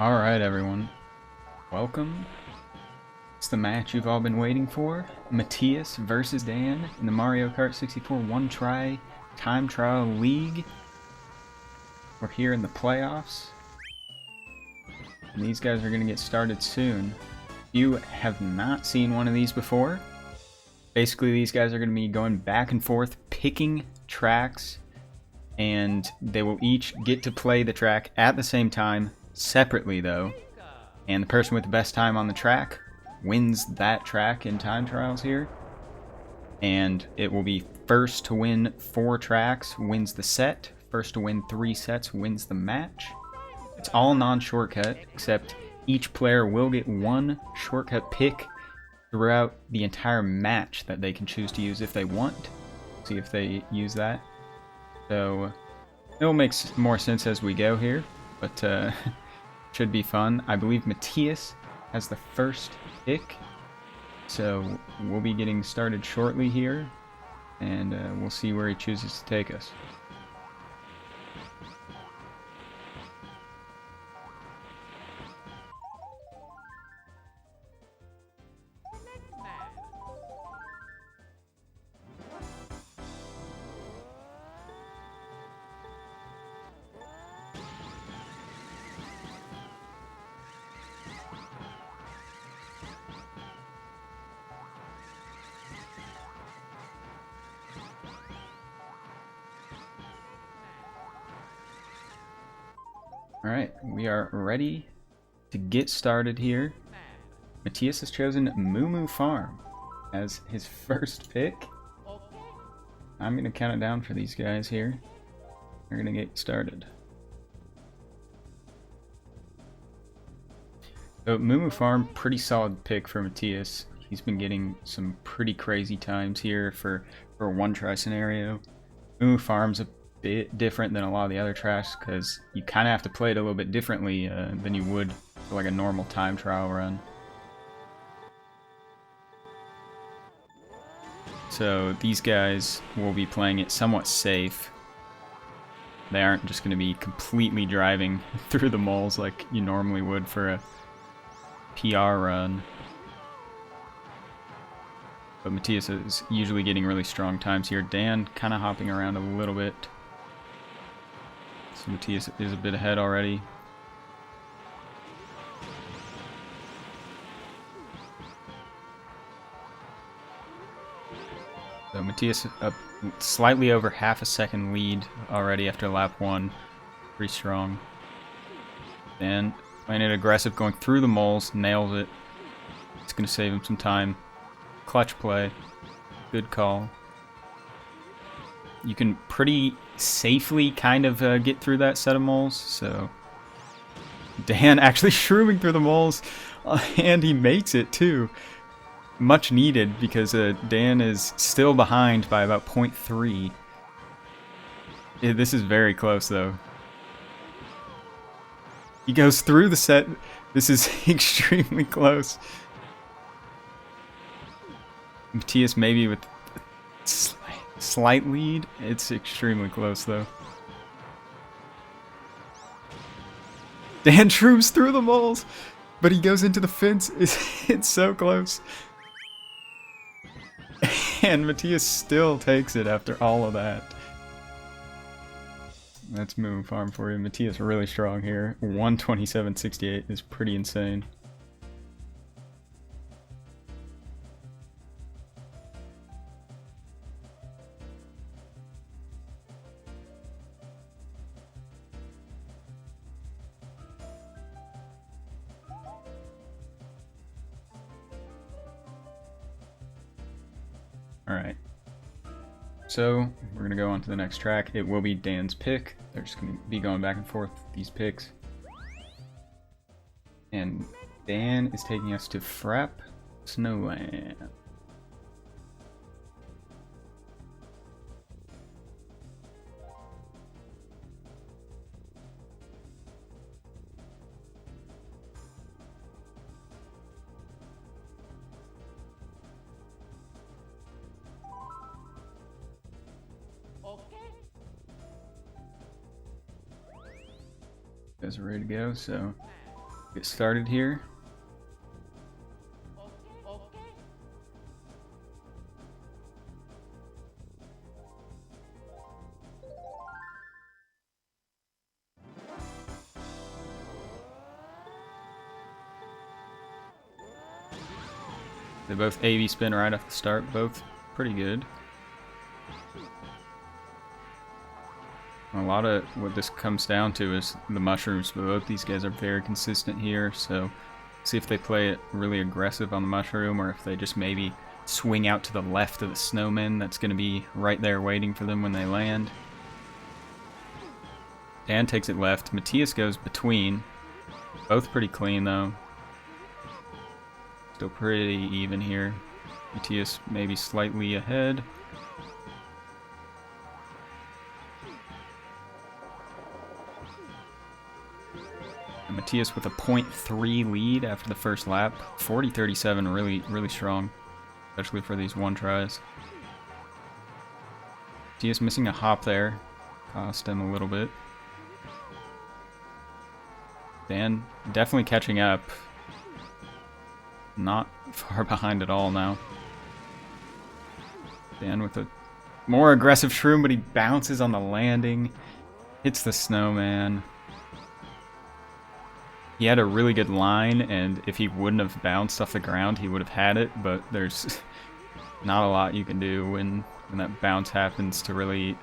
Alright everyone, welcome. It's the match you've all been waiting for. Matthias versus Dan in the Mario Kart 64 One Try Time Trial League. We're here in the playoffs. And these guys are going to get started soon. If you have not seen one of these before, basically these guys are going to be going back and forth picking tracks, and they will each get to play the track at the same time, separately though, and the person with the best time on the track wins that track in time trials here. And it will be first to win 4 tracks wins the set, first to win 3 sets wins the match. It's all non-shortcut, except each player will get one shortcut pick throughout the entire match that they can choose to use if they want. See if they use that. So it'll make more sense as we go here, but should be fun. I believe Matthias has the first pick, so we'll be getting started shortly here, and we'll see where he chooses to take us. Alright, we are ready to get started here. Matthias has chosen Moo Moo Farm as his first pick. I'm going to count it down for these guys here. We're going to get started. So Moo Moo Farm, pretty solid pick for Matthias. He's been getting some pretty crazy times here for a one-try scenario. Moo Moo Farm's a bit different than a lot of the other tracks because you kind of have to play it a little bit differently than you would for like a normal time trial run. So these guys will be playing it somewhat safe. They aren't just going to be completely driving through the moles like you normally would for a PR run. But Matthias is usually getting really strong times here. Dan kind of hopping around a little bit. So Matthias is a bit ahead already. So Matthias up slightly over half a second lead already after lap 1. Pretty strong. Dan playing it aggressive, going through the moles, nails it. It's going to save him some time. Clutch play. Good call. You can pretty safely kind of get through that set of moles, so Dan actually shrooming through the moles, and he makes it too. Much needed, because Dan is still behind by about 0.3. This is very close though. He goes through the set. This is extremely close. Matthias maybe with slight lead. It's extremely close though. Dan shrooms through the moles, but he goes into the fence. It's so close. And Matthias still takes it after all of that. That's Moo Moo Farm for you. Matthias really strong here. 127.68 is pretty insane. Alright, so we're going to go on to the next track. It will be Dan's pick. They're just going to be going back and forth these picks. And Dan is taking us to Frapp Snowland. Guys are ready to go, so Get started here. They both AV spin right off the start, both pretty good. A lot of what this comes down to is the mushrooms, but both these guys are very consistent here, so see if they play it really aggressive on the mushroom or if they just maybe swing out to the left of the snowman that's going to be right there waiting for them when they land. Dan takes it left, Matthias goes between. Both pretty clean though. Still pretty even here. Matthias maybe slightly ahead. And Matthias with a 0.3 lead after the first lap. 40-37, really strong, especially for these one tries. Matthias missing a hop there, cost him a little bit. Dan definitely catching up. Not far behind at all now. Dan with a more aggressive shroom, but he bounces on the landing. Hits the snowman. He had a really good line, and if he wouldn't have bounced off the ground, he would have had it, but there's not a lot you can do when that bounce happens to really,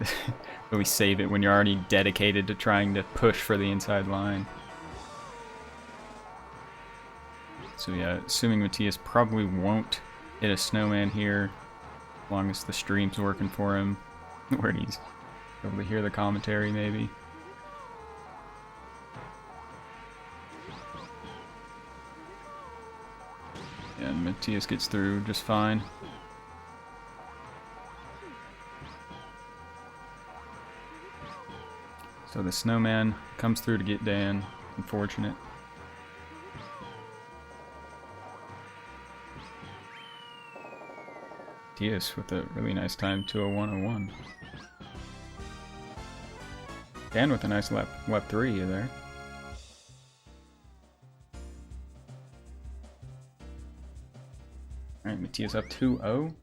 really save it when you're already dedicated to trying to push for the inside line. So yeah, assuming Matthias probably won't hit a snowman here, as long as the stream's working for him, where he's able to hear the commentary maybe. And Matthias gets through just fine. So the snowman comes through to get Dan. Unfortunate. Matthias with a really nice time, 2:01:01. Dan with a nice lap 3 there. Alright, Matthias up 2-0.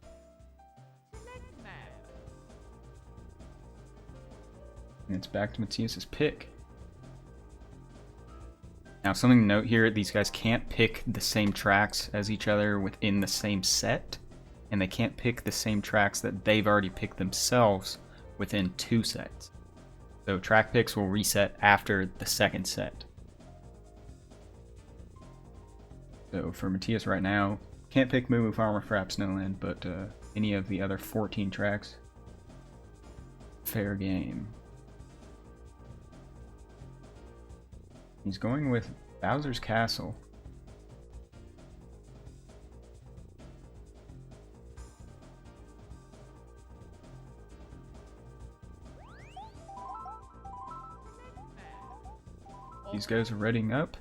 And it's back to Matthias's pick. Now something to note here, these guys can't pick the same tracks as each other within the same set. And they can't pick the same tracks that they've already picked themselves within 2 sets. So track picks will reset after the second set. So for Matthias right now, can't pick Moo Moo Farmer Frap Snowland, but any of the other 14 tracks, fair game. He's going with Bowser's Castle. These guys are readying up.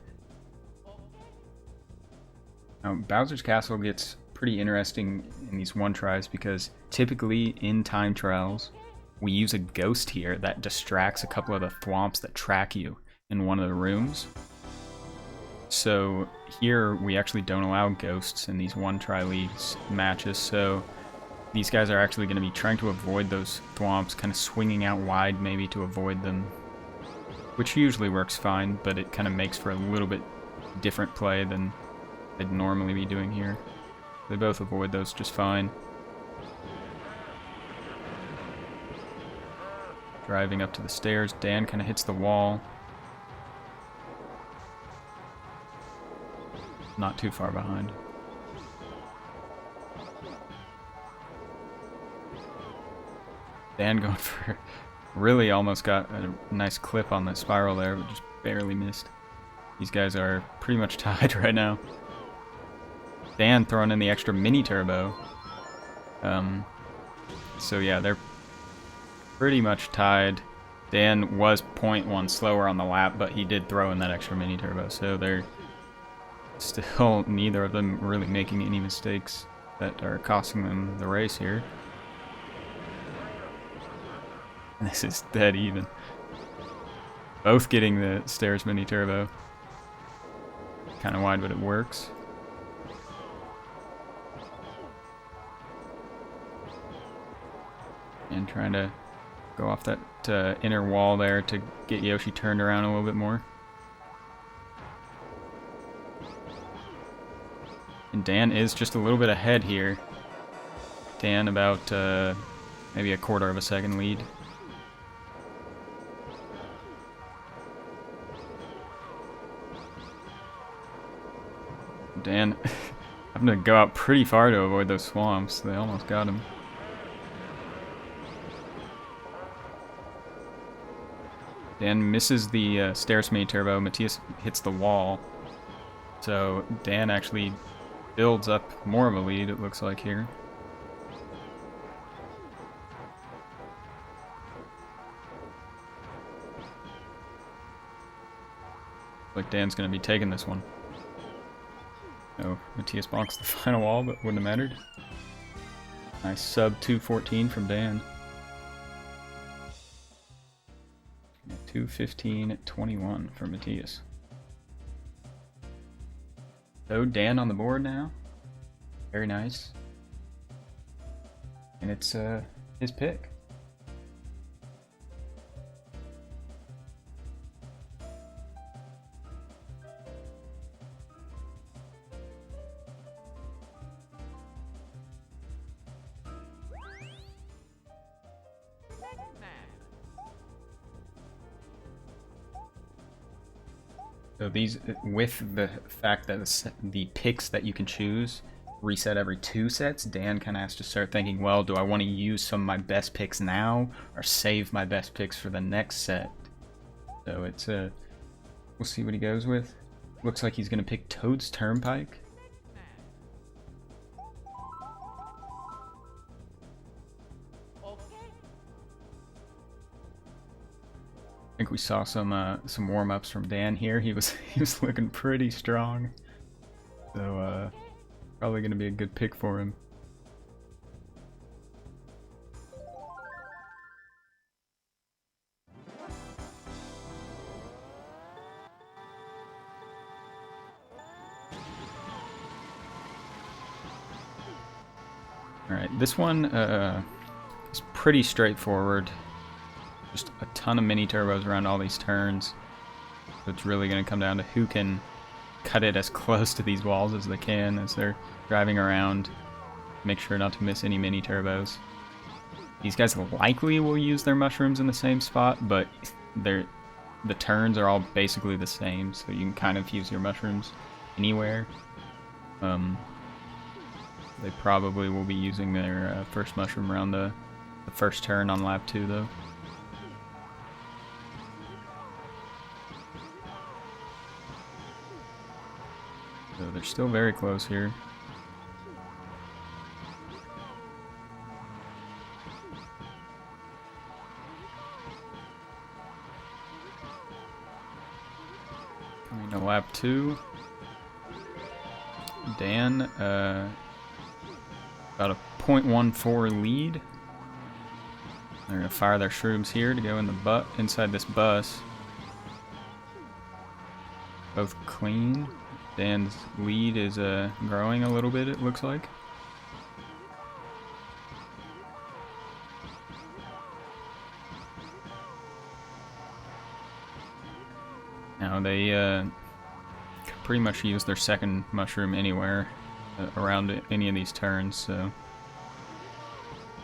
Now, Bowser's Castle gets pretty interesting in these one tries because typically in time trials, we use a ghost here that distracts a couple of the thwomps that track you in one of the rooms. So here we actually don't allow ghosts in these one try leagues matches, so these guys are actually going to be trying to avoid those thwomps, kind of swinging out wide maybe to avoid them. Which usually works fine, but it kind of makes for a little bit different play than they'd normally be doing here. They both avoid those just fine. Driving up to the stairs, Dan kind of hits the wall. Not too far behind. Dan going for... Really almost got a nice clip on that spiral there, but just barely missed. These guys are pretty much tied right now. Dan throwing in the extra mini turbo. So yeah, they're pretty much tied. Dan was 0.1 slower on the lap, but he did throw in that extra mini turbo, so they're still neither of them really making any mistakes that are costing them the race here. This is dead even. Both getting the stairs mini turbo. kind of wide, but it works. And trying to go off that inner wall there to get Yoshi turned around a little bit more. And Dan is just a little bit ahead here. Dan about maybe a quarter of a second lead. Dan having to go out pretty far to avoid those swamps. They almost got him. Dan misses the stairs mini turbo. Matthias hits the wall. So Dan actually builds up more of a lead, it looks like here. Like Dan's going to be taking this one. Oh, Matthias bonks the final wall, but wouldn't have mattered. Nice sub 214 from Dan. 2:15:21 for Matthias. So Dan on the board now. Very nice. And it's his pick. So these, with the fact that the picks that you can choose reset every 2 sets, Dan kind of has to start thinking, well, do I want to use some of my best picks now or save my best picks for the next set? So it's we'll see what he goes with. Looks like he's going to pick Toad's Turnpike. I think we saw some warm-ups from Dan here. He was looking pretty strong, so probably going to be a good pick for him. All right, this one is pretty straightforward. Just a ton of mini turbos around all these turns. So it's really going to come down to who can cut it as close to these walls as they can as they're driving around. Make sure not to miss any mini turbos. These guys likely will use their mushrooms in the same spot, but the turns are all basically the same, so you can kind of use your mushrooms anywhere. They probably will be using their first mushroom around the first turn on lap 2 though. So they're still very close here. Coming to lap 2. Dan, about a 0.14 lead. They're gonna fire their shrooms here to go in the inside this bus. Both clean. Dan's lead is growing a little bit, it looks like. Now they could pretty much use their second mushroom anywhere around any of these turns, so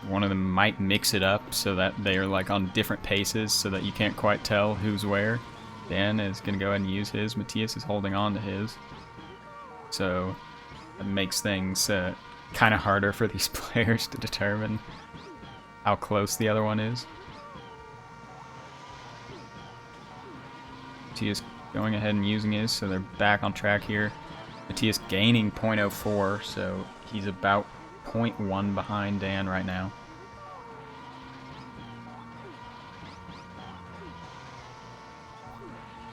one of them might mix it up so that they're like on different paces so that you can't quite tell who's where. Dan is going to go ahead and use his. Matthias is holding on to his. So it makes things kind of harder for these players to determine how close the other one is. Matthias going ahead and using his, so they're back on track here. Matthias gaining 0.04, so he's about 0.1 behind Dan right now.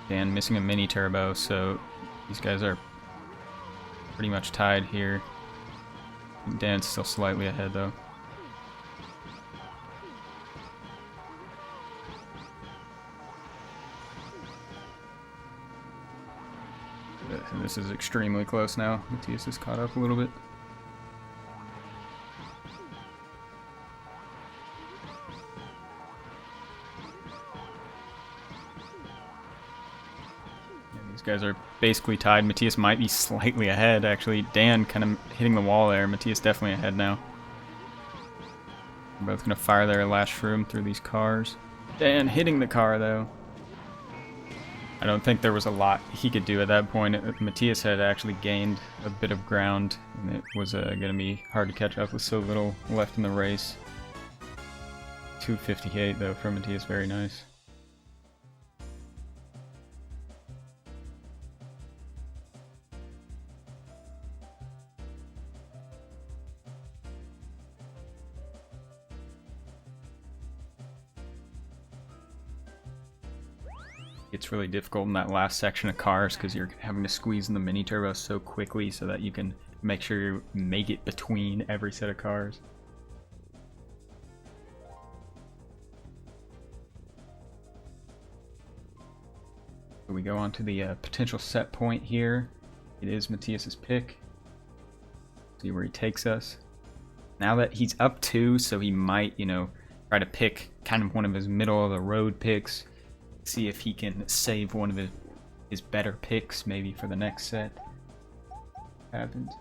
Dan missing a mini turbo, so these guys are pretty much tied here. Dan's still slightly ahead though. This is extremely close now. Matthias has caught up a little bit. These guys are basically tied. Matthias might be slightly ahead, actually. Dan kind of hitting the wall there. Matthias definitely ahead now. They're both going to fire their last shroom through these cars. Dan hitting the car, though. I don't think there was a lot he could do at that point. Matthias had actually gained a bit of ground, and it was going to be hard to catch up with so little left in the race. 2:58, though, from Matthias. Very nice. It's really difficult in that last section of cars because you're having to squeeze in the mini turbo so quickly so that you can make sure you make it between every set of cars. So we go on to the potential set point here. It is Matthias's pick. See where he takes us. Now that he's up 2, so he might, you know, try to pick kind of one of his middle of the road picks. See if he can save one of his better picks maybe for the next set. Happens.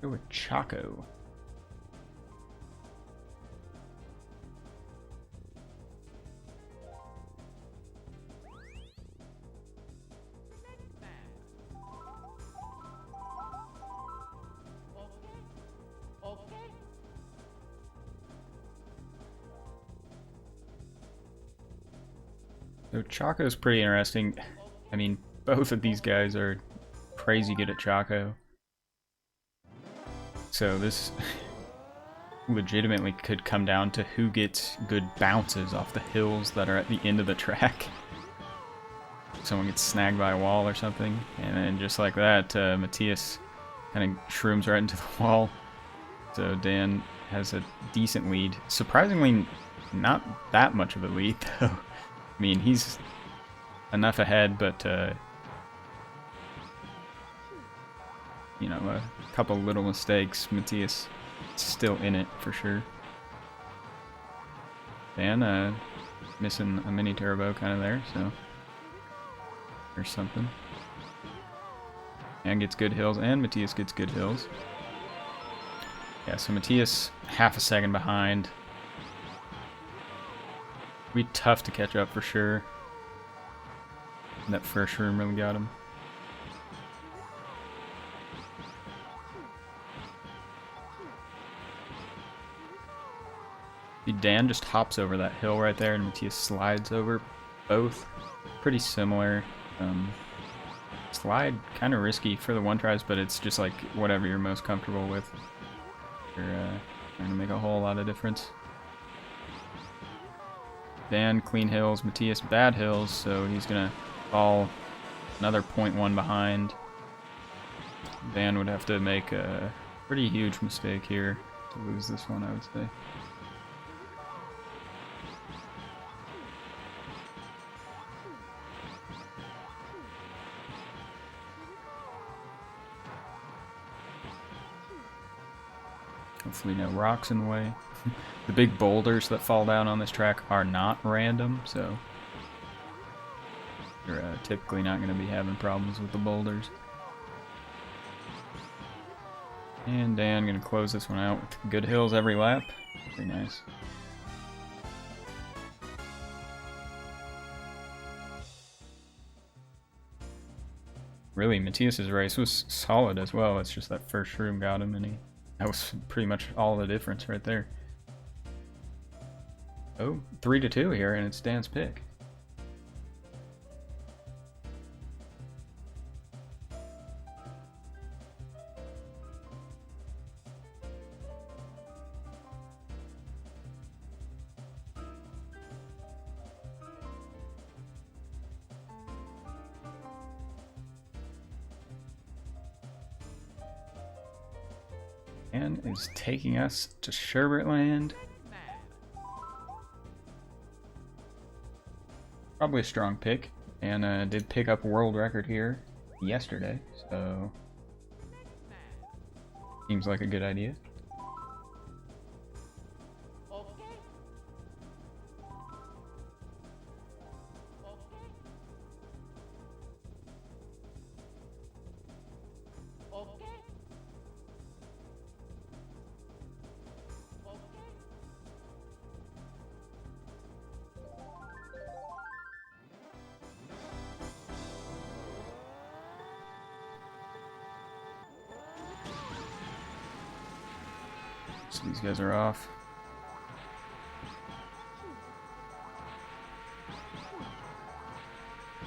Go with Chaco. So Chaco's pretty interesting. I mean, both of these guys are crazy good at Chaco. So this legitimately could come down to who gets good bounces off the hills that are at the end of the track. Someone gets snagged by a wall or something, and then just like that, Matthias kind of shrooms right into the wall. So Dan has a decent lead. Surprisingly, not that much of a lead, though. I mean, he's enough ahead, but you know, a couple little mistakes. Matthias still in it for sure. Dan missing a mini turbo kind of there, so there's something. And gets good hills, and Matthias gets good hills. Yeah, so Matthias half a second behind. Be tough to catch up for sure. And that first room really got him. Dan just hops over that hill right there, and Matthias slides over both. Pretty similar. Slide kind of risky for the one tries, but it's just like whatever you're most comfortable with. You're trying to make a whole lot of difference. Dan clean hills, Matthias bad hills, so he's gonna fall another 0.1 behind. Dan would have to make a pretty huge mistake here to lose this one, I would say. Hopefully no rocks in the way. The big boulders that fall down on this track are not random, so you're typically not going to be having problems with the boulders. And Dan going to close this one out with good hills every lap. Very nice. Really, Matthias's race was solid as well. It's just that first room got him, and that was pretty much all the difference right there. Oh, 3-2 here, and it's Dan's pick. and is taking us to Sherbert Probably a strong pick, and did pick up a world record here yesterday, so seems like a good idea. So these guys are off.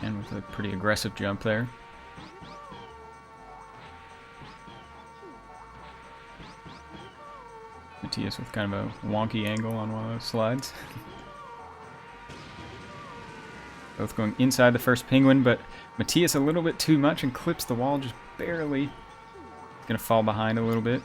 And with a pretty aggressive jump there. Matthias with kind of a wonky angle on one of those slides. Both going inside the first penguin, but Matthias a little bit too much and clips the wall just barely. Gonna fall behind a little bit.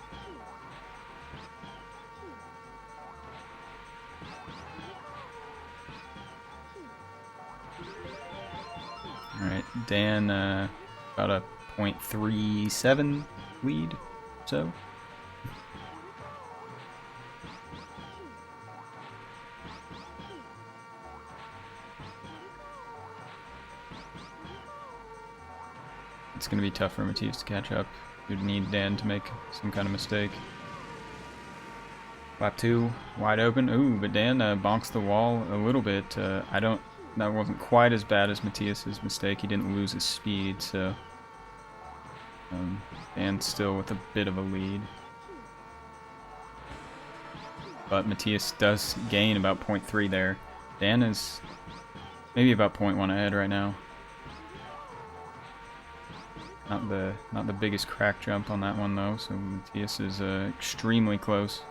Alright, Dan about a 0.37 lead, so. It's going to be tough for Matthias to catch up. You'd need Dan to make some kind of mistake. Lap 2, wide open. Ooh, but Dan bonks the wall a little bit. That wasn't quite as bad as Matthias's mistake. He didn't lose his speed, so Dan's still with a bit of a lead. But Matthias does gain about 0.3 there. Dan is maybe about 0.1 ahead right now. Not the biggest crack jump on that one though, so Matthias is extremely close.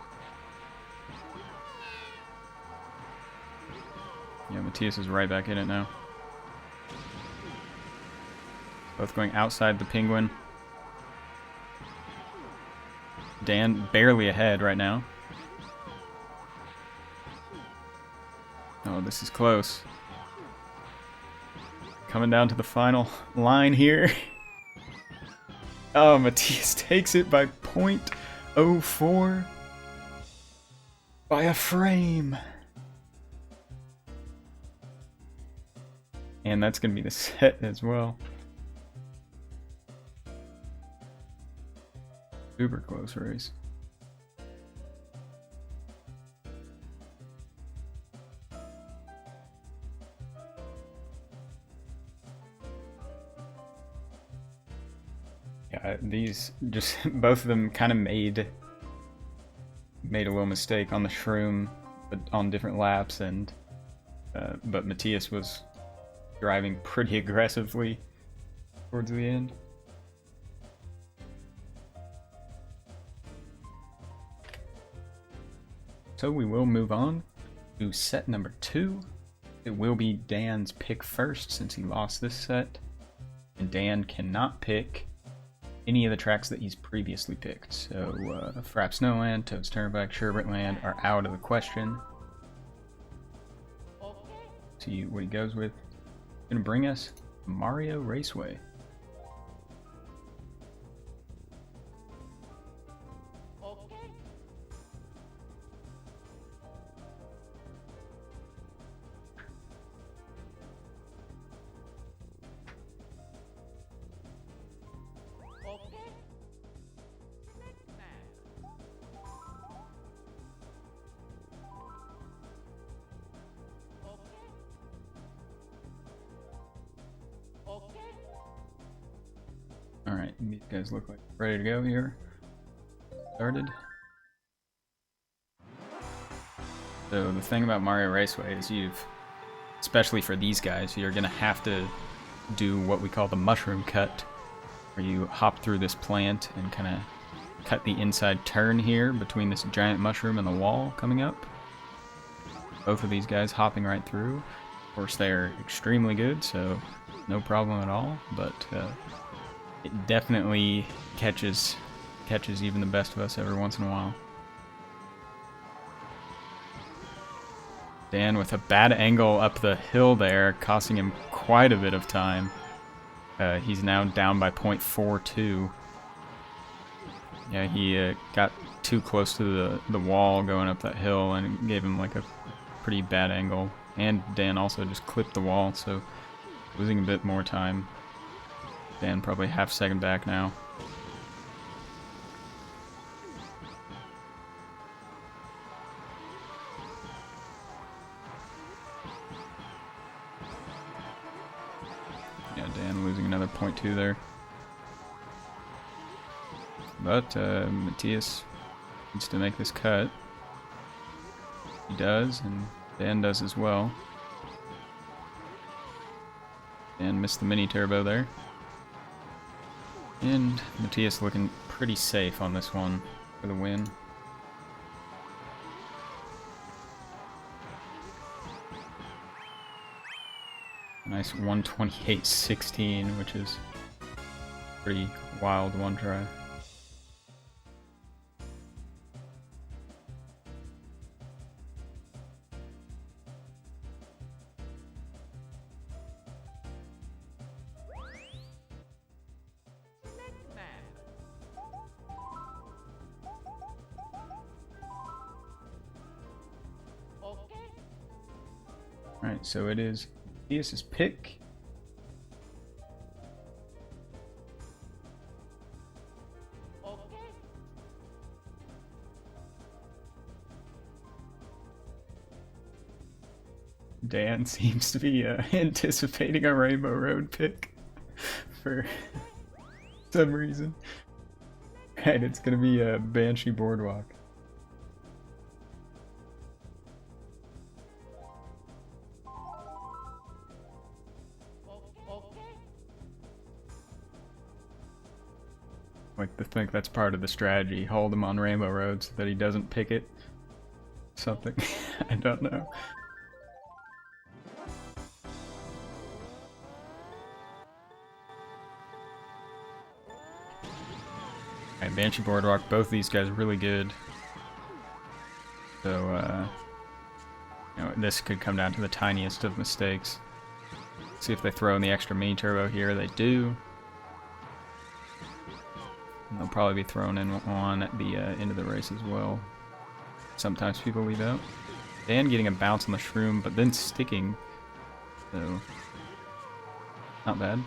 Yeah, Matthias is right back in it now. Both going outside the penguin. Dan barely ahead right now. Oh, this is close. Coming down to the final line here. Oh, Matthias takes it by 0.04 by a frame. And that's going to be the set as well. Super close race. Yeah, these just both of them kind of made a little mistake on the shroom, but on different laps, and but Matthias was driving pretty aggressively towards the end. So we will move on to set number 2. It will be Dan's pick first since he lost this set, and Dan cannot pick any of the tracks that he's previously picked. So Frapp Snowland, Toad's Turnpike, Sherbertland are out of the question. See what he goes with. Gonna bring us Mario Raceway. Alright, these guys look like ready to go here. Started. So the thing about Mario Raceway is especially for these guys, you're gonna have to do what we call the mushroom cut, where you hop through this plant and kind of cut the inside turn here between this giant mushroom and the wall coming up. Both of these guys hopping right through. Of course, they're extremely good, so no problem at all, but it definitely catches catches even the best of us every once in a while. Dan with a bad angle up the hill there, costing him quite a bit of time. He's now down by 0.42. Yeah, he got too close to the wall going up that hill and it gave him like a pretty bad angle. And Dan also just clipped the wall, so losing a bit more time. Dan probably half second back now. Yeah, Dan losing another 0.2 there. But Matthias needs to make this cut. He does, and Dan does as well. Dan missed the mini turbo there. And Matthias looking pretty safe on this one for the win. Nice 128.16, which is pretty wild one try. Alright, so it is Matthias's pick. Dan seems to be anticipating a Rainbow Road pick for some reason. Right, it's gonna be a Banshee Boardwalk. Like to think that's part of the strategy. Hold him on Rainbow Road so that he doesn't pick it. Something. I don't know. Alright, Banshee Boardwalk, both these guys are really good. So, you know, this could come down to the tiniest of mistakes. See if they throw in the extra mini turbo here. They do. And they'll probably be thrown in on at the end of the race as well. Sometimes people leave out. Dan getting a bounce on the shroom, but then sticking. So, not bad.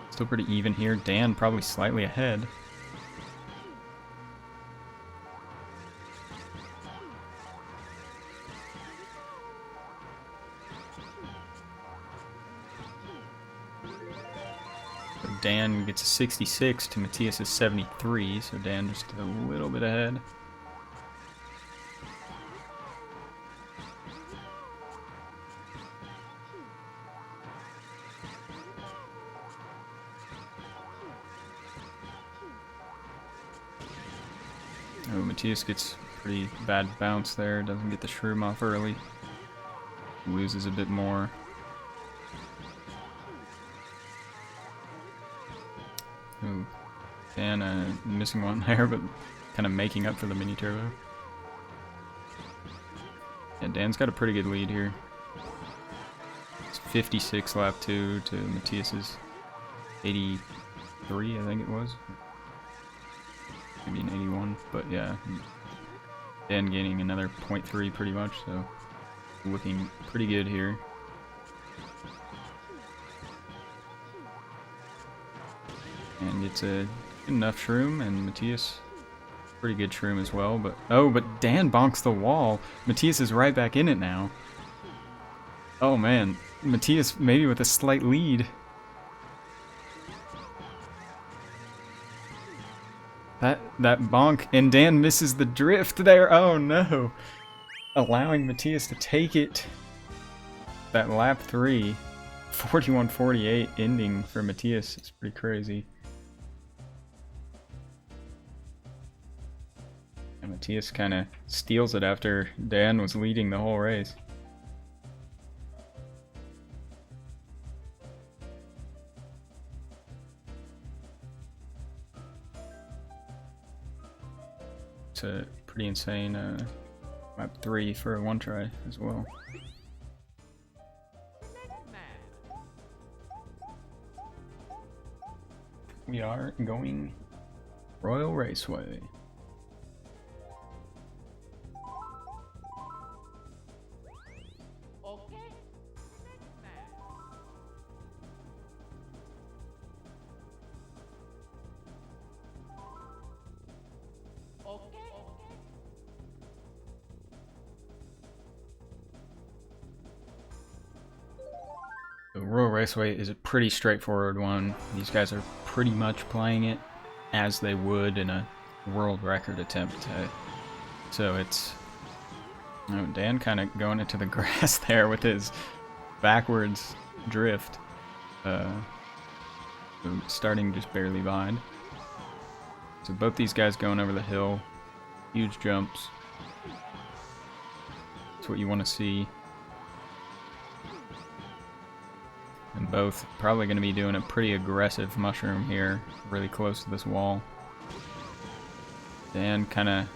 Still pretty even here. Dan probably slightly ahead. Dan gets a 66 to Matthias's 73, so Dan just a little bit ahead. Oh, Matthias gets a pretty bad bounce there, doesn't get the shroom off early. Loses a bit more. Ooh, Dan missing one there, but kind of making up for the mini turbo. Yeah, Dan's got a pretty good lead here. It's 56 lap 2 to Matthias's 83, I think it was. Maybe an 81, but yeah. Dan gaining another 0.3 pretty much, so looking pretty good here. And it's a good enough shroom, and Matthias, pretty good shroom as well, but oh, but Dan bonks the wall. Matthias is right back in it now. Oh man, Matthias maybe with a slight lead. That bonk, and Dan misses the drift there. Oh no. Allowing Matthias to take it. That lap 3, 41-48 ending for Matthias is pretty crazy. And Matthias kind of steals it after Dan was leading the whole race. It's a pretty insane lap 3 for a one try as well. We are going Royal Raceway. The Royal Raceway is a pretty straightforward one. These guys are pretty much playing it as they would in a world record attempt. So it's... Oh, Dan kind of going into the grass there with his backwards drift. So starting just barely behind. So both these guys going over the hill. Huge jumps. That's what you want to see. And both probably going to be doing a pretty aggressive mushroom here, really close to this wall. Dan kind of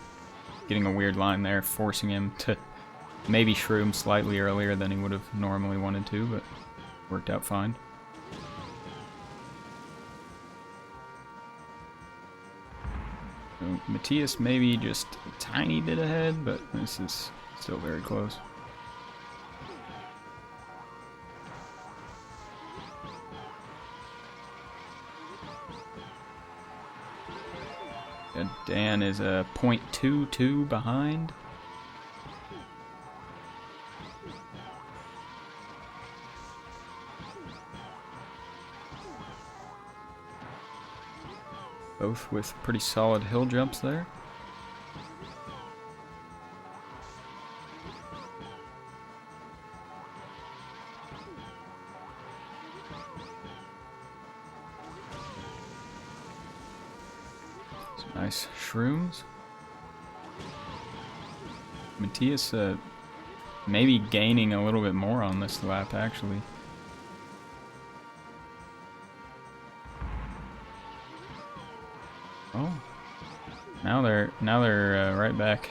getting a weird line there, forcing him to maybe shroom slightly earlier than he would have normally wanted to, but worked out fine. So Matthias maybe just a tiny bit ahead, but this is still very close. Dan is a 0.22 behind. Both with pretty solid hill jumps there. Nice shrooms. Matthias maybe gaining a little bit more on this lap actually. Oh, now they're right back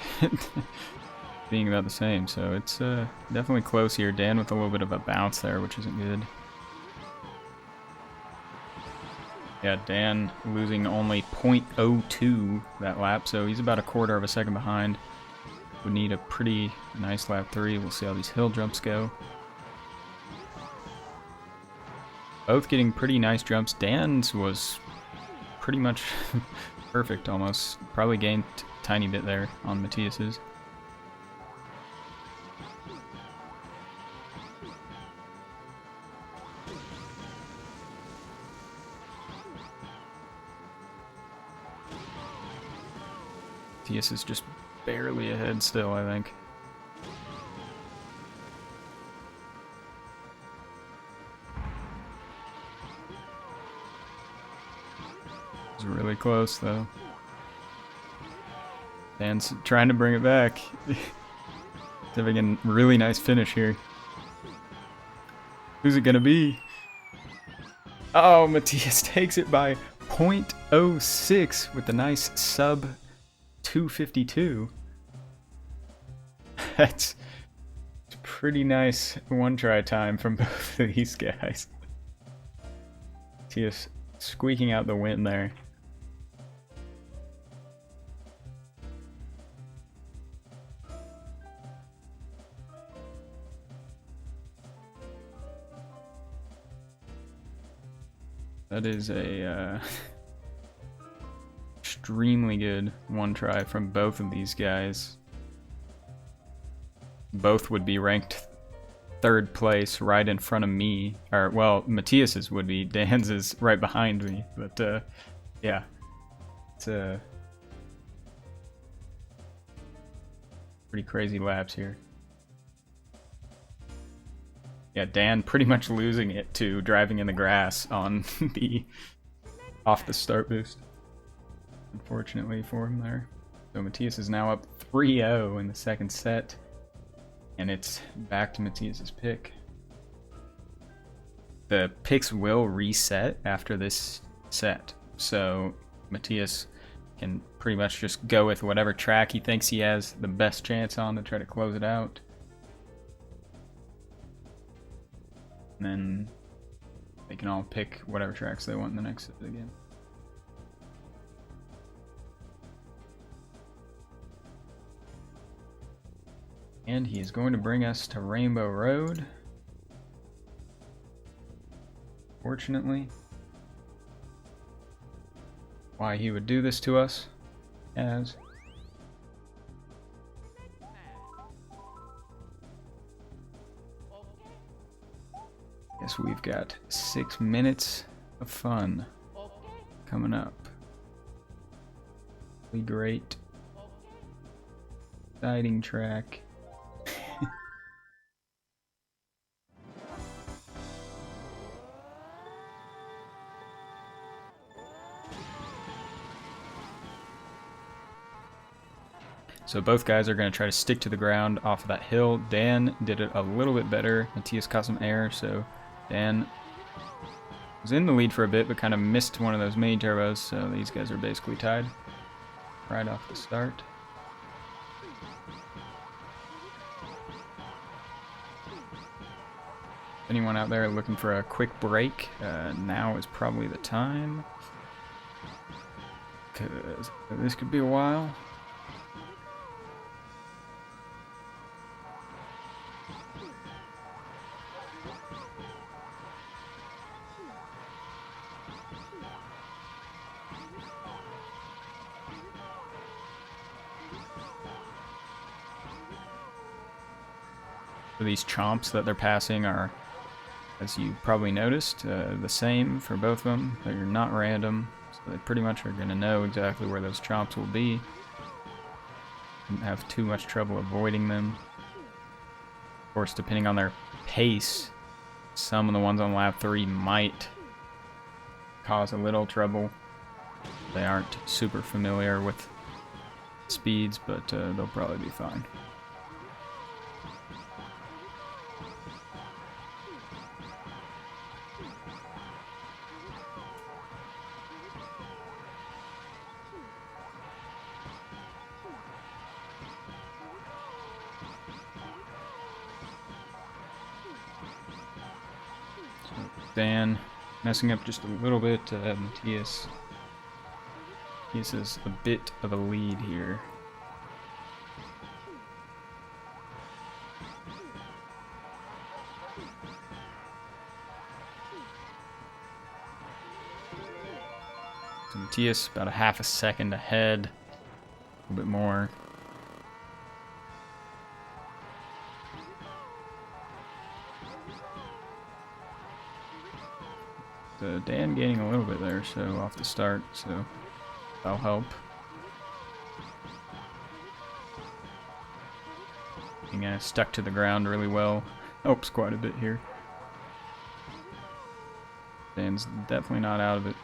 being about the same. So it's definitely close here. Dan with a little bit of a bounce there, which isn't good. Yeah, Dan losing only 0.02 that lap, so he's about a quarter of a second behind. Would need a pretty nice lap 3. We'll see how these hill jumps go. Both getting pretty nice jumps. Dan's was pretty much perfect almost. Probably gained a tiny bit there on Matthias's. Matthias is just barely ahead still, I think. It's really close though. Dan's trying to bring it back. Having a really nice finish here. Who's it gonna be? Oh, Matthias takes it by 0.06 with a nice sub 252. That's pretty nice one try time from both of these guys. Matthias squeaking out the win there. That is a extremely good one try from both of these guys. Both would be ranked 3rd place right in front of me. Or, well, Matthias's would be. Dan's is right behind me. But, yeah. It's pretty crazy laps here. Yeah, Dan pretty much losing it to driving in the grass on the off the start boost. Unfortunately for him there. So Matthias is now up 3-0 in the second set. And it's back to Matthias's pick. The picks will reset after this set. So Matthias can pretty much just go with whatever track he thinks he has the best chance on to try to close it out. And then they can all pick whatever tracks they want in the next again. And he is going to bring us to Rainbow Road. Fortunately. Why he would do this to us, as guess we've got 6 minutes of fun coming up. Really great, exciting track. So both guys are going to try to stick to the ground off of that hill. Dan did it a little bit better. Matthias caught some air, so Dan was in the lead for a bit, but kind of missed one of those mini turbos. So these guys are basically tied right off the start. Anyone out there looking for a quick break, now is probably the time, because this could be a while. These chomps that they're passing are, as you probably noticed, the same for both of them. They're not random, so they pretty much are going to know exactly where those chomps will be. Don't have too much trouble avoiding them. Of course, depending on their pace, some of the ones on lap 3 might cause a little trouble. They aren't super familiar with speeds, but they'll probably be fine. Dan messing up just a little bit. Matthias is a bit of a lead here. So Matthias about a half a second ahead, a little bit more. Dan gaining a little bit there, so off the start, so that'll help. Being stuck to the ground really well helps quite a bit here. Dan's definitely not out of it.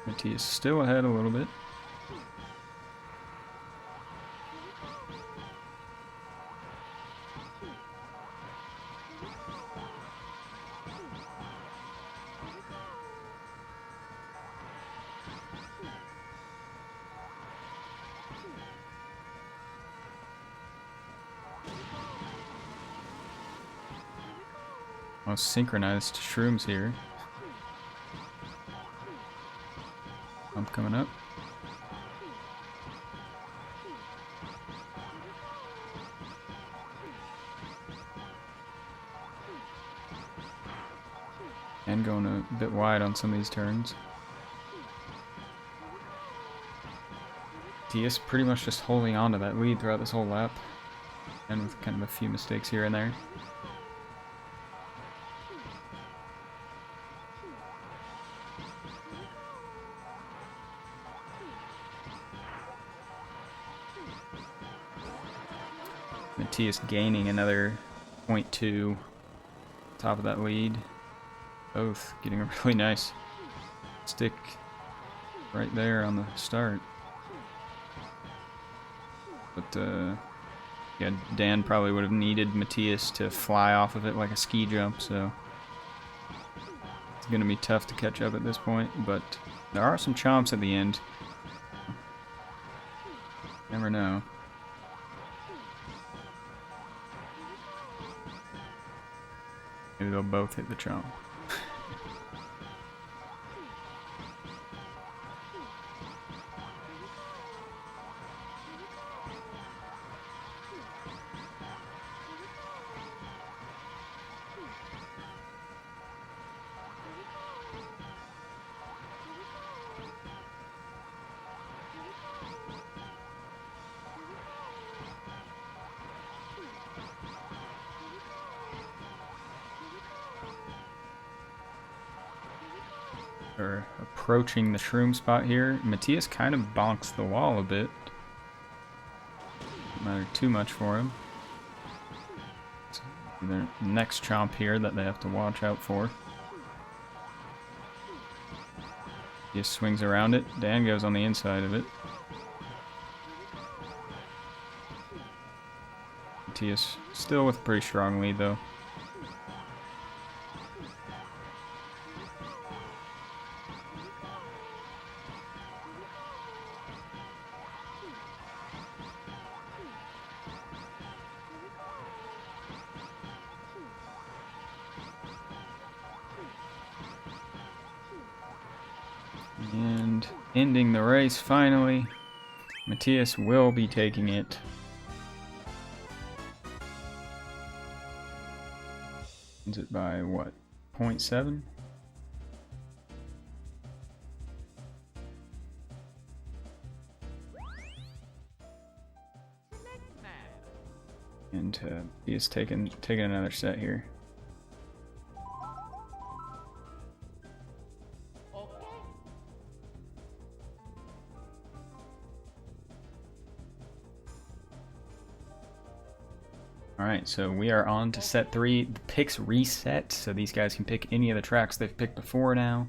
Matthias still ahead a little bit. Almost synchronized shrooms here. Pump coming up. And going a bit wide on some of these turns. Matthias pretty much just holding on to that lead throughout this whole lap. And with kind of a few mistakes here and there. Matthias gaining another 0.2 top of that lead. Both getting a really nice stick right there on the start. But yeah, Dan probably would have needed Matthias to fly off of it like a ski jump, so it's going to be tough to catch up at this point, but there are some chomps at the end. Never know. Maybe they'll both hit the chomp. Or approaching the shroom spot here. Matthias kind of bonks the wall a bit. Doesn't matter too much for him. So the next chomp here that they have to watch out for. He just swings around it. Dan goes on the inside of it. Matthias still with a pretty strong lead though. And ending the race finally. Matthias will be taking it. Wins it by what? 0.7? And he is taking another set here. Alright, so we are on to set 3. The picks reset, so these guys can pick any of the tracks they've picked before now.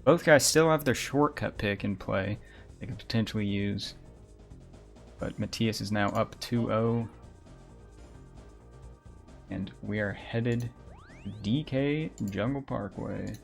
Both guys still have their shortcut pick in play they could potentially use. But Matthias is now up 2-0. And we are headed to DK Jungle Parkway.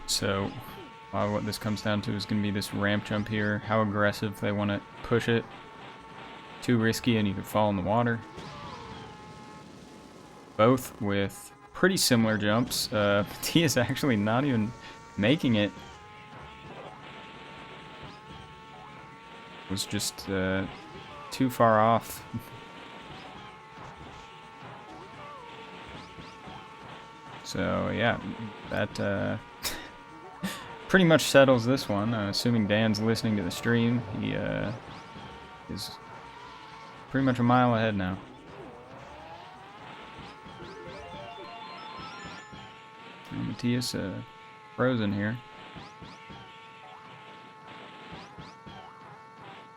So what this comes down to is going to be this ramp jump here, how aggressive they want to push it. Too risky and you could fall in the water. Both with pretty similar jumps. T is actually not even making it. Was just too far off. So yeah, that pretty much settles this one. Assuming Dan's listening to the stream, he is pretty much a mile ahead now. And Matthias frozen here.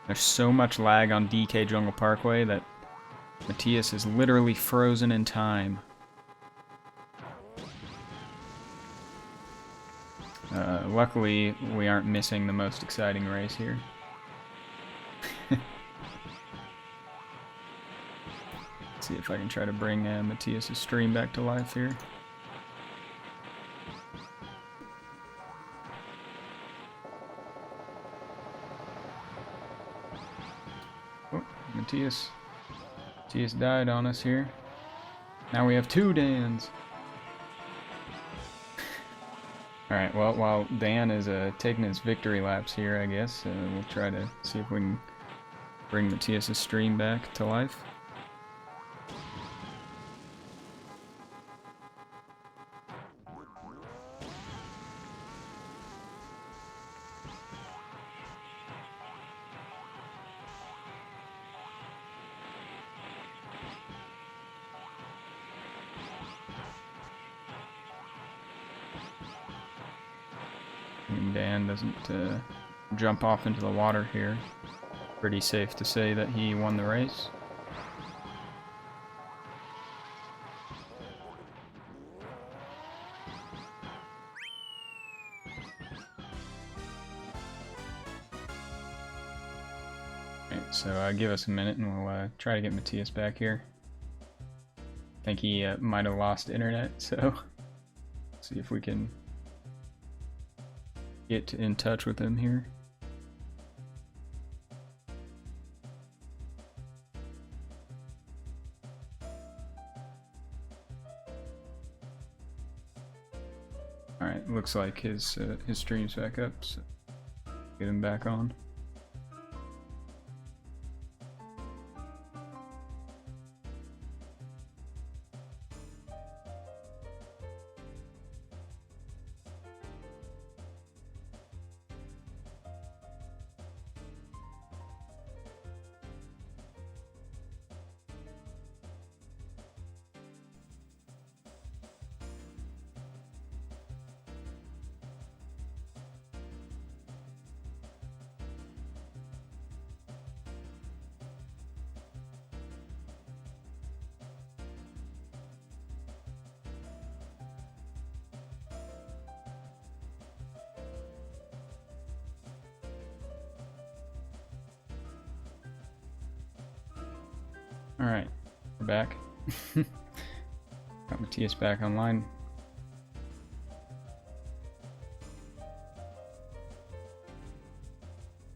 There's so much lag on DK Jungle Parkway that Matthias is literally frozen in time. Luckily, we aren't missing the most exciting race here. Let's see if I can try to bring Matthias' stream back to life here. Oh, Matthias died on us here. Now we have 2 Dans. Alright, well, while Dan is taking his victory laps here, I guess, we'll try to see if we can bring Matthias' stream back to life. And Dan doesn't jump off into the water here. Pretty safe to say that he won the race. Alright, so give us a minute and we'll try to get Matthias back here. I think he might have lost internet, so see if we can get in touch with him here. Alright, looks like his stream's back up, so get him back on. Alright, we're back. Got Matthias back online.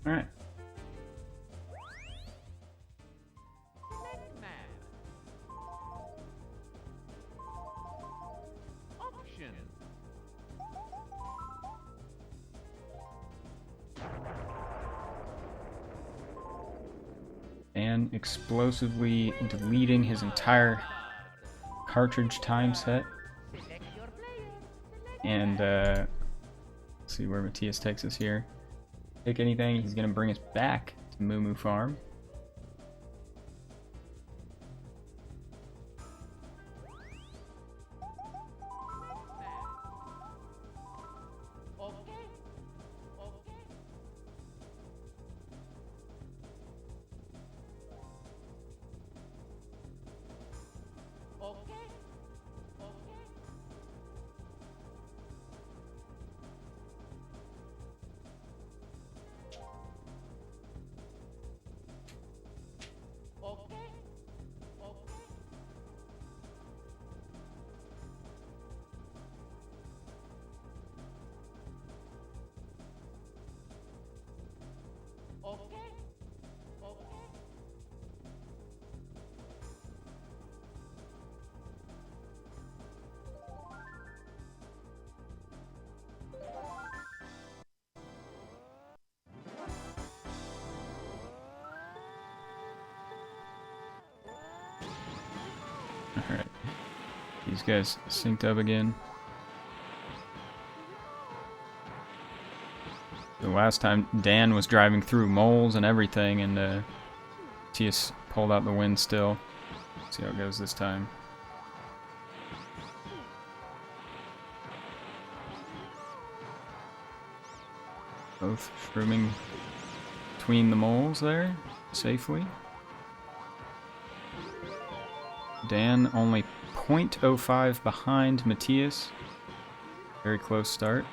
Alright. And explosively deleting his entire cartridge time set. And let's see where Matthias takes us here. Pick anything, he's gonna bring us back to Moo Moo Farm. Alright, these guys synced up again. The last time Dan was driving through moles and everything, and Matthias pulled out the win still. Let's see how it goes this time. Both shrooming between the moles there, safely. Dan only 0.05 behind Matthias. Very close start.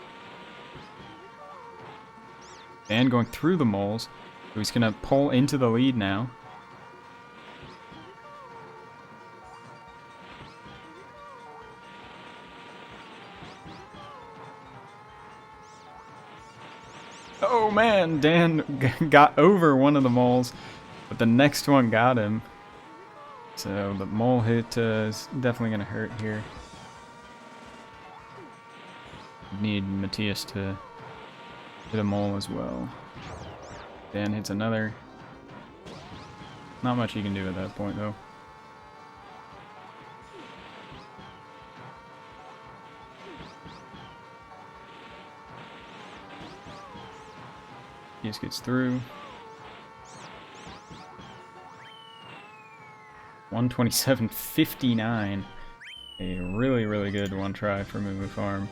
Dan going through the moles. So he's going to pull into the lead now. Oh man, Dan got over one of the moles, but the next one got him. So the mole hit is definitely going to hurt here. Need Matthias to hit a mole as well. Dan hits another. Not much you can do at that point though. He just gets through. 127.59. A really, really good one try for Moo Moo Farm.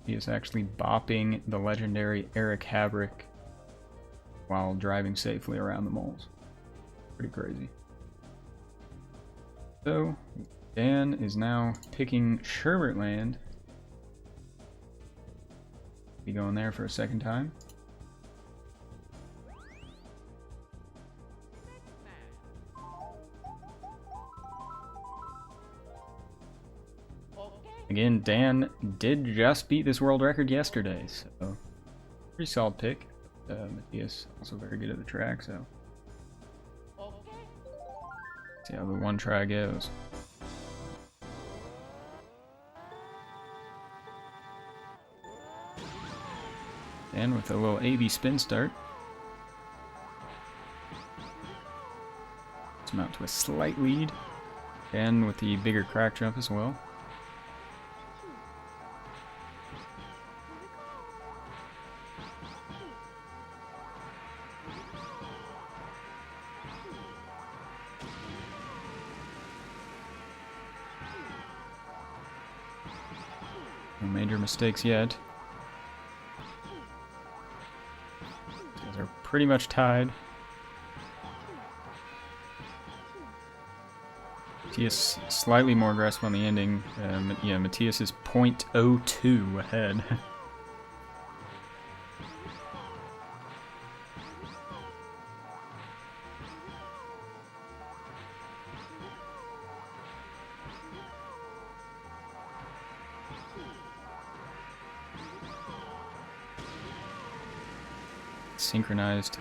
He is actually bopping the legendary Eric Habrick while driving safely around the moles. Pretty crazy. So, Dan is now picking Sherbertland. Be going there for a second time. Again, Dan did just beat this world record yesterday, so pretty solid pick. Matthias also very good at the track, so see how the one try goes. And with a little AV spin start, let's mount to a slight lead, and with the bigger crack jump as well. No major mistakes yet. These guys are pretty much tied. Matthias slightly more aggressive on the ending. Yeah, Matthias is 0.02 ahead. Synchronized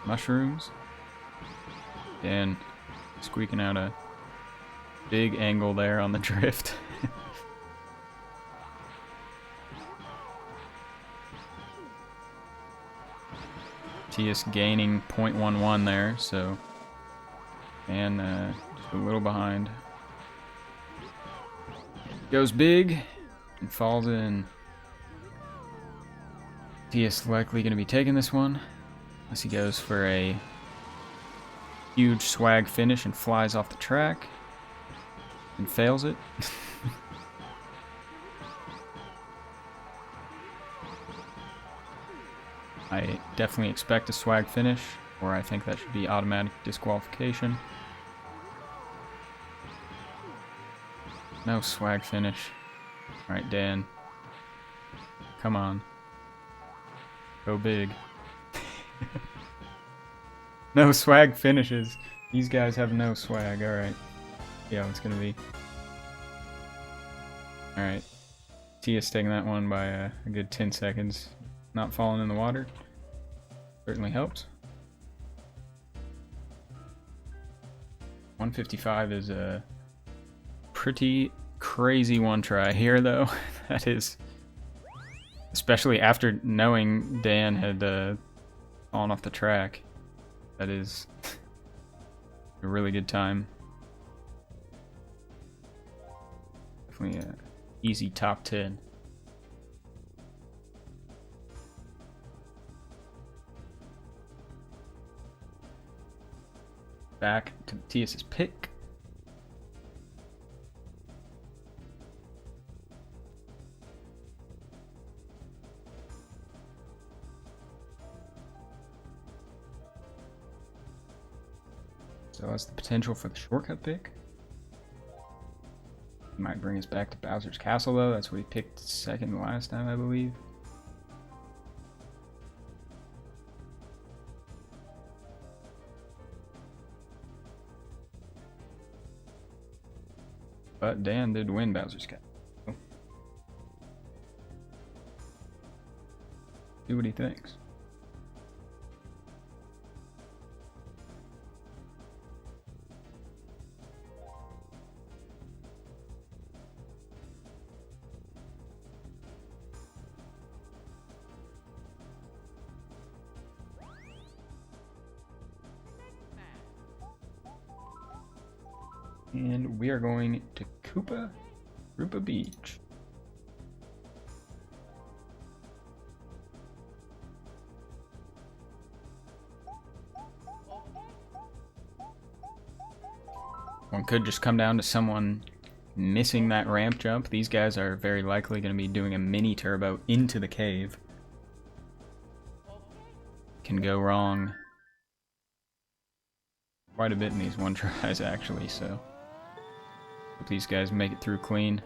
mushrooms, and squeaking out a big angle there on the drift. Matthias gaining 0.11 there, so, and just a little behind. Goes big and falls in. Matthias likely going to be taking this one, unless he goes for a huge swag finish and flies off the track and fails it. I definitely expect a swag finish, or I think that should be automatic disqualification. No swag finish. Alright, Dan. Come on. Go big. No swag finishes. These guys have no swag. Alright. Yeah, it's gonna be. Alright. Tia's taking that one by a good 10 seconds. Not falling in the water. Certainly helps. 155 is a pretty crazy one try here, though. That is. Especially after knowing Dan had fallen off the track. That is a really good time. Definitely an easy top 10. Back to Matthias's pick. So that's the potential for the shortcut pick. He might bring us back to Bowser's Castle, though. That's what he picked second last time, I believe. But Dan did win Bowser's Castle. So. See what he thinks. And we are going to Koopa Beach. One could just come down to someone missing that ramp jump. These guys are very likely going to be doing a mini turbo into the cave. Can go wrong quite a bit in these one tries, actually, so hope these guys make it through clean.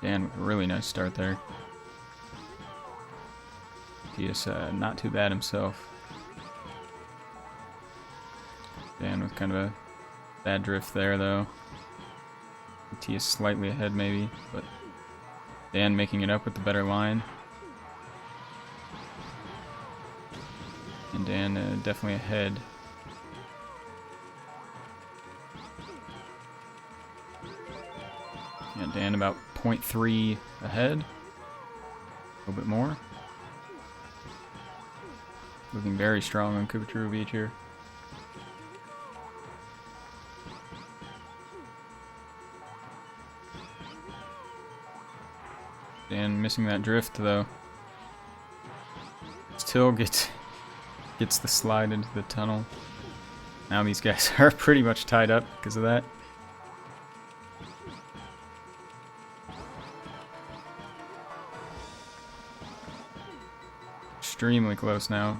Dan with a really nice start there. He is not too bad himself. Dan with kind of a bad drift there, though. T is slightly ahead, maybe, but Dan making it up with the better line. And Dan definitely ahead. Yeah, Dan about 0.3 ahead. A little bit more. Looking very strong on Kubaturu Beach here. Dan missing that drift though. Still gets the slide into the tunnel. Now these guys are pretty much tied up because of that. Extremely close now.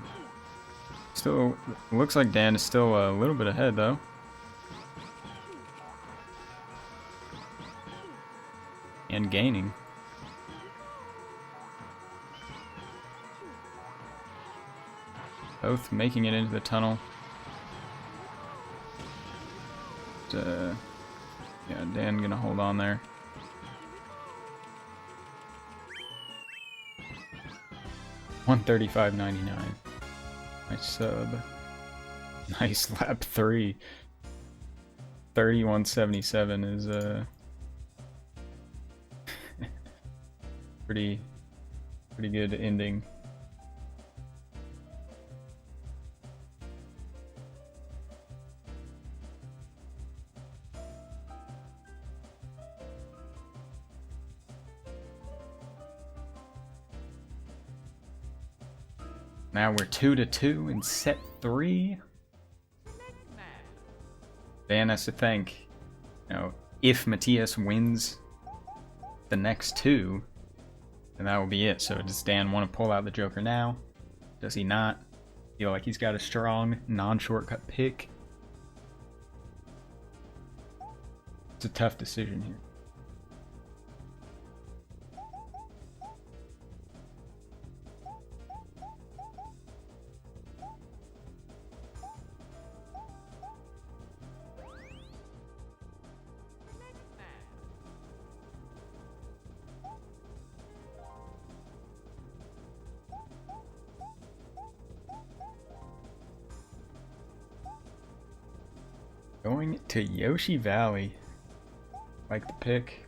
Still looks like Dan is still a little bit ahead though. And gaining. Both making it into the tunnel. Yeah, Dan gonna hold on there. $135.99. Nice sub. Nice lap 3. 31.77 is pretty good ending. Now we're 2-2 in set 3. Dan has to think, if Matthias wins the next 2, then that will be it. So does Dan want to pull out the Joker now? Does he not? Feel like he's got a strong non-shortcut pick? It's a tough decision here. Going to Yoshi Valley. Like the pick.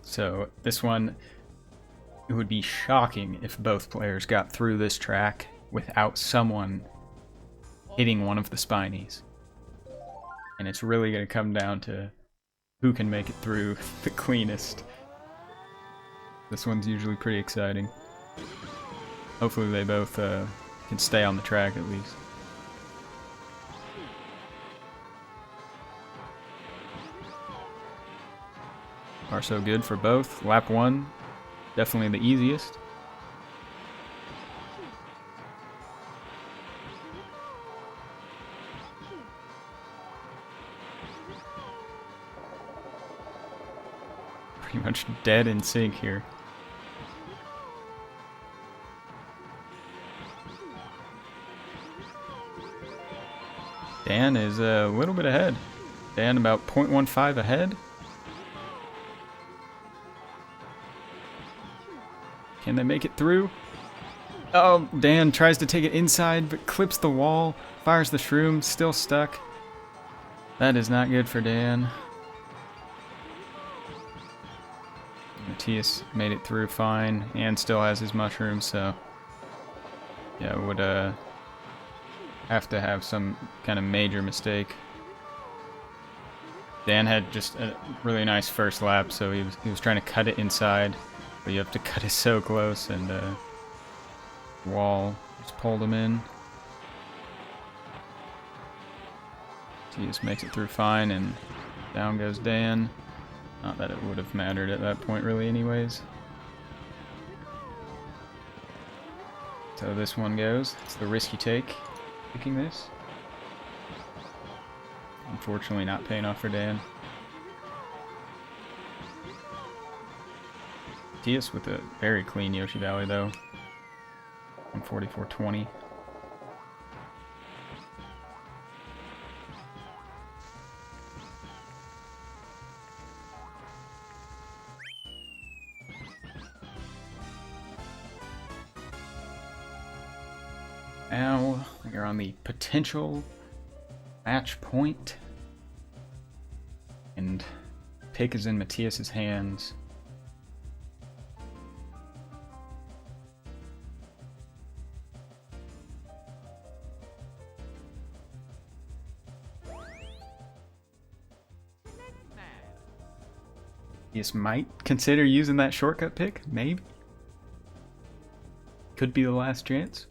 So this one, it would be shocking if both players got through this track without someone hitting one of the spinies. And it's really going to come down to who can make it through the cleanest. This one's usually pretty exciting. Hopefully they both can stay on the track at least. Far so good for both. Lap 1, definitely the easiest. Pretty much dead in sync here. Dan is a little bit ahead. Dan about 0.15 ahead. Can they make it through? Oh, Dan tries to take it inside, but clips the wall, fires the shroom, still stuck. That is not good for Dan. Matthias made it through fine, and still has his mushroom, so yeah, would have to have some kind of major mistake Dan had just a really nice first lap, so he was trying to cut it inside, but you have to cut it so close, and wall just pulled him in. He just makes it through fine, and down goes Dan. Not that it would have mattered at that point really anyways. So this one goes. It's the risk you take, picking this. Unfortunately not paying off for Dan. Matias with a very clean Yoshi Valley though. On 44.20. Now we are on the potential match point, and pick is in Matias's hands. Matias might consider using that shortcut pick, maybe. Could be the last chance.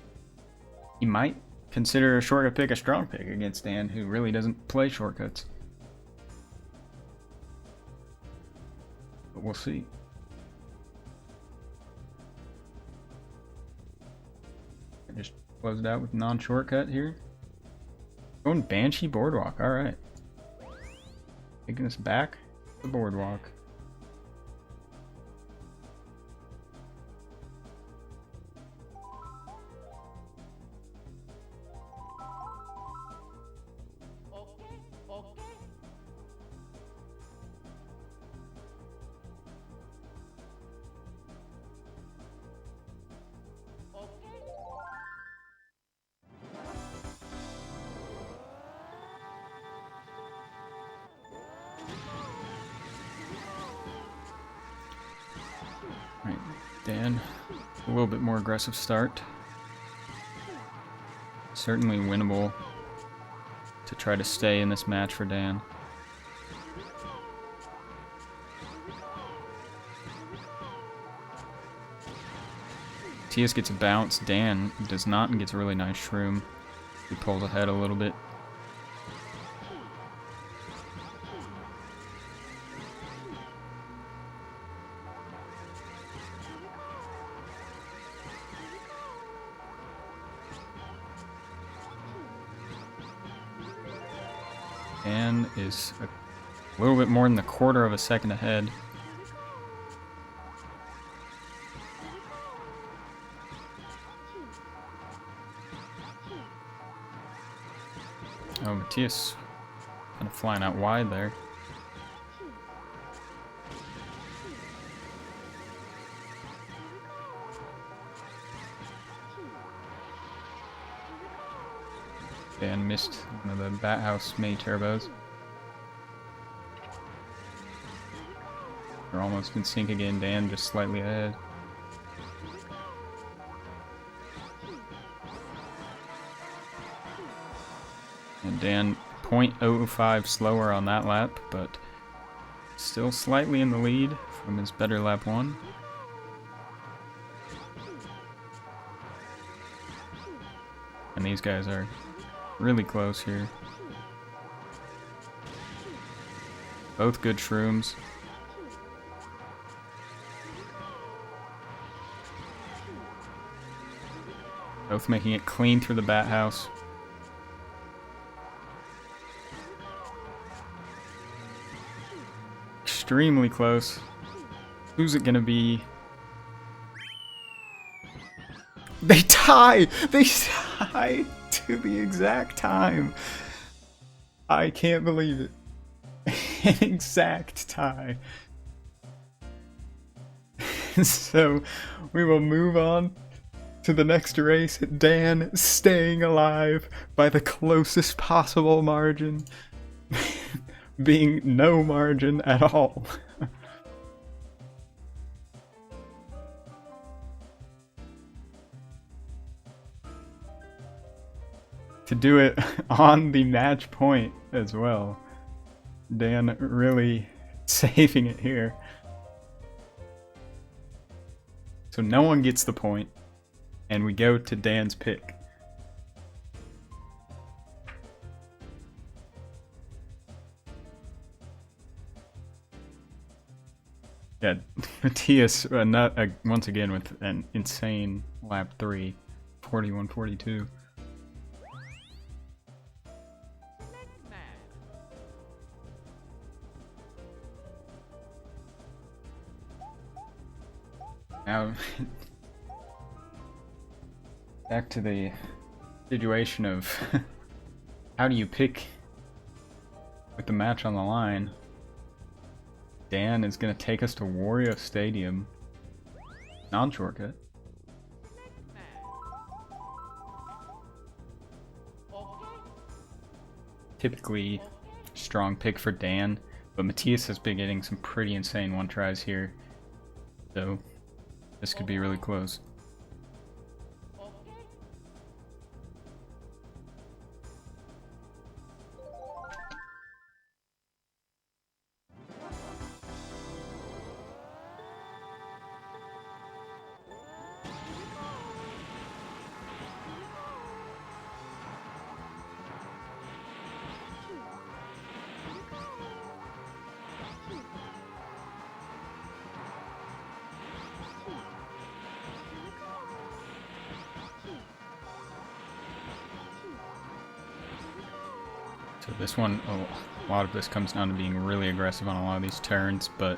He might consider a shortcut pick a strong pick against Dan, who really doesn't play shortcuts. But we'll see. I just closed out with non-shortcut here. Going Banshee Boardwalk, alright. Taking us back to the boardwalk. Right, Dan, a little bit more aggressive start. Certainly winnable to try to stay in this match for Dan. Matias gets a bounce, Dan does not, and gets a really nice shroom. He pulls ahead a little bit. Dan is a little bit more than a quarter of a second ahead. Oh, Matias kind of flying out wide there. Dan missed one of the Bat House May turbos. They're almost in sync again. Dan just slightly ahead. And Dan 0.05 slower on that lap, but still slightly in the lead from his better lap 1. And these guys are really close here. Both good shrooms. Both making it clean through the Bat House. Extremely close. Who's it gonna be? They tie! They tie to the exact time. I can't believe it. An exact tie. So we will move on to the next race. Dan staying alive by the closest possible margin. Being no margin at all. To do it on the match point as well. Dan really saving it here. So no one gets the point, and we go to Dan's pick. Yeah, Matthias once again with an insane lap 3, 41.42. Now, back to the situation of how do you pick with the match on the line? Dan is going to take us to Wario Stadium. Non-shortcut. Typically strong pick for Dan, but Matthias has been getting some pretty insane one tries here. So this could be really close. So this one, a lot of this comes down to being really aggressive on a lot of these turns, but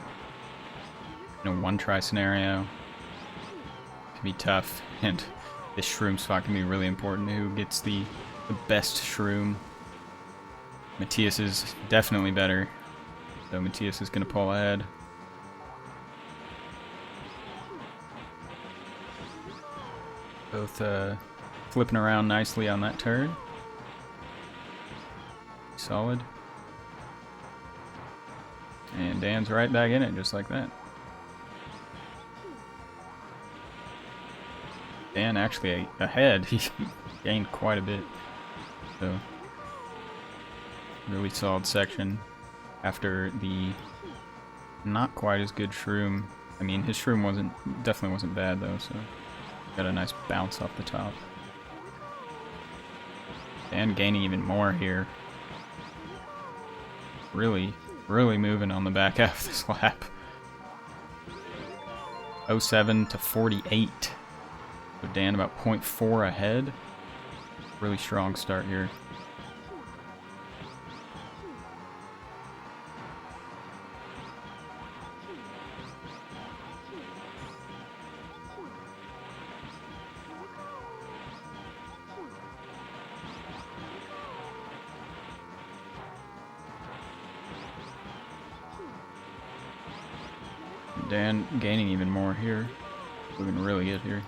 in a one-try scenario, can be tough, and this shroom spot can be really important. Who gets the best shroom? Matthias is definitely better, so Matthias is going to pull ahead. Both flipping around nicely on that turn. Solid. And Dan's right back in it, just like that. Dan actually ahead. He gained quite a bit. So, really solid section after the not quite as good shroom. I mean, his shroom definitely wasn't bad though, so got a nice bounce off the top. Dan gaining even more here. Really moving on the back half of this lap. 07 to 48. So Dan about 0.4 ahead. Really strong start here. Dan gaining even more here. Looking really good here.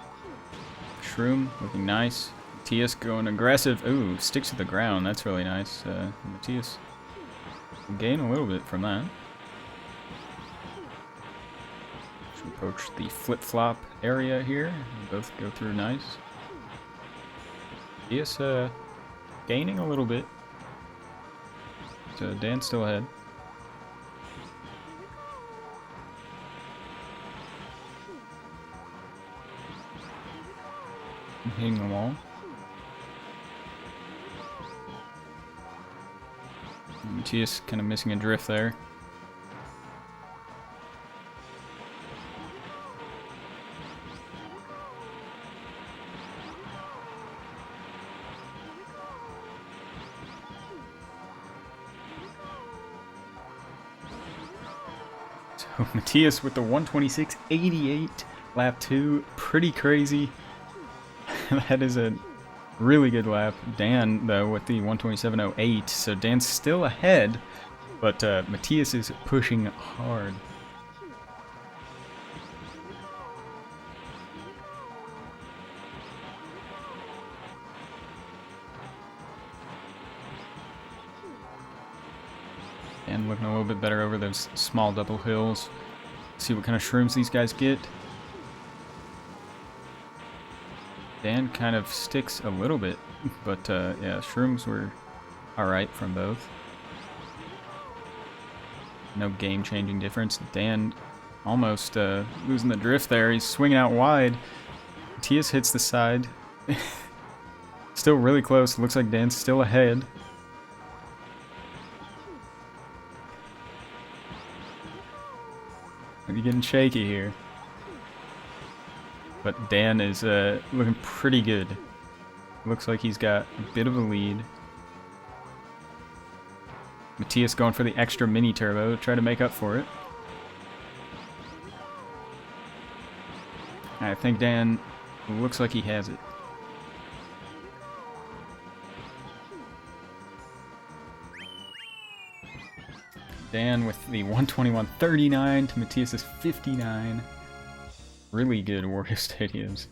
Shroom looking nice. Matthias going aggressive. Ooh, sticks to the ground. That's really nice. Matthias will gain a little bit from that. Should approach the flip-flop area here. Both go through nice. Matthias gaining a little bit. So Dan's still ahead. Hitting the wall. Matthias kind of missing a drift there. So Matthias with the 126.88 lap 2, pretty crazy. That is a really good lap. Dan, though, with the 127.08, so Dan's still ahead, but Matthias is pushing hard. Dan looking a little bit better over those small double hills. See what kind of shrooms these guys get. Dan kind of sticks a little bit, but yeah, shrooms were alright from both. no game-changing difference. Dan almost losing the drift there. He's swinging out wide. Matthias hits the side. Still really close. Looks like Dan's still ahead. Maybe getting shaky here. But Dan is looking pretty good. Looks like he's got a bit of a lead. Matthias going for the extra mini turbo to try to make up for it. I think Dan looks like he has it. Dan with the 121.39 to Matthias's 59. Really good Wario Stadiums.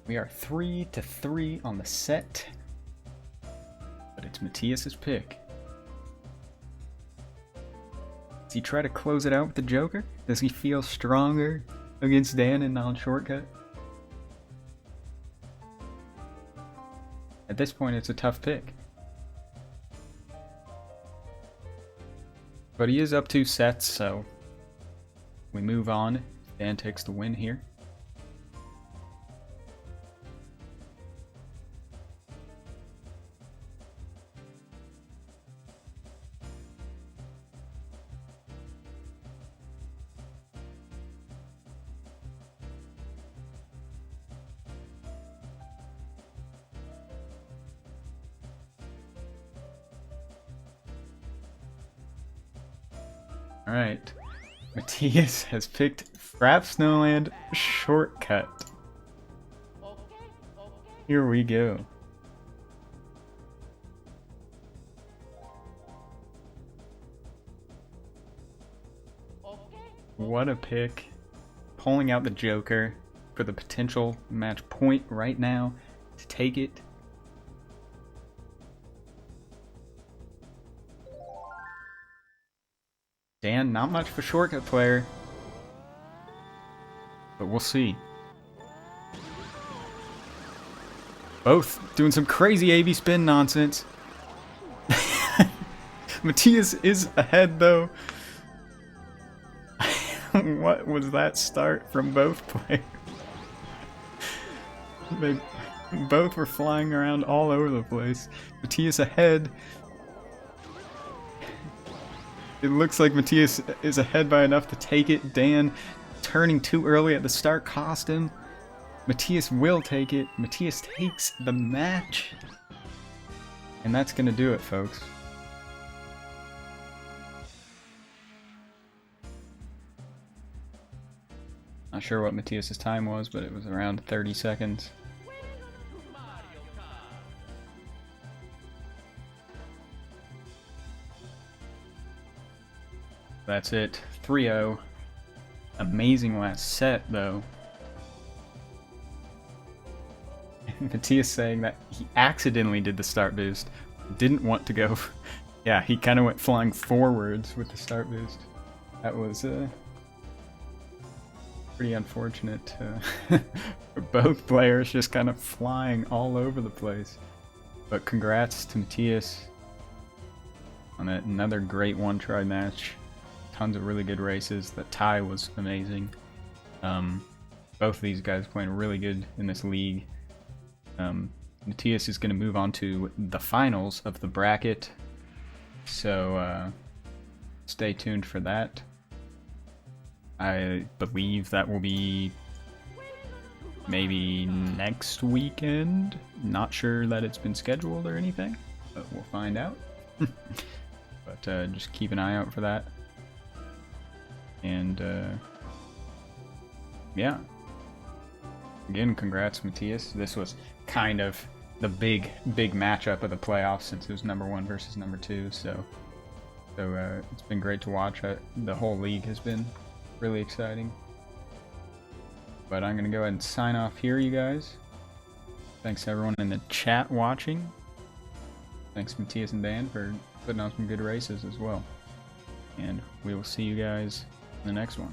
We are 3-3 on the set, but it's Matthias's pick. Does he try to close it out with the Joker? Does he feel stronger against Dan in non-shortcut? At this point, it's a tough pick. But he is up 2 sets, so we move on. Dan takes the win here. Alright, Matthias has picked Frap Snowland Shortcut. Here we go. What a pick. Pulling out the Joker for the potential match point right now to take it. Dan, not much of a shortcut player, but we'll see. Both doing some crazy AV spin nonsense. Matthias is ahead though. What was that start from both players? They both were flying around all over the place. Matthias ahead. It looks like Matthias is ahead by enough to take it. Dan turning too early at the start cost him. Matthias will take it. Matthias takes the match. And that's going to do it, folks. Not sure what Matthias's time was, but it was around 30 seconds. That's it. 3-0. Amazing last set, though. Matthias saying that he accidentally did the start boost. Didn't want to go. Yeah, he kind of went flying forwards with the start boost. That was pretty unfortunate for both players, just kind of flying all over the place. But congrats to Matthias on another great one-try match. Tons of really good races. The tie was amazing. Both of these guys playing really good in this league. Matthias is going to move on to the finals of the bracket, so stay tuned for that. I believe that will be maybe next weekend. Not sure that it's been scheduled or anything, but we'll find out. But just keep an eye out for that. And yeah, again, congrats Matthias. This was kind of the big matchup of the playoffs, since it was #1 versus #2, so it's been great to watch. The whole league has been really exciting. But I'm gonna go ahead and sign off here, you guys. Thanks to everyone in the chat watching. Thanks Matthias and Dan for putting on some good races as well. And we will see you guys in the next one.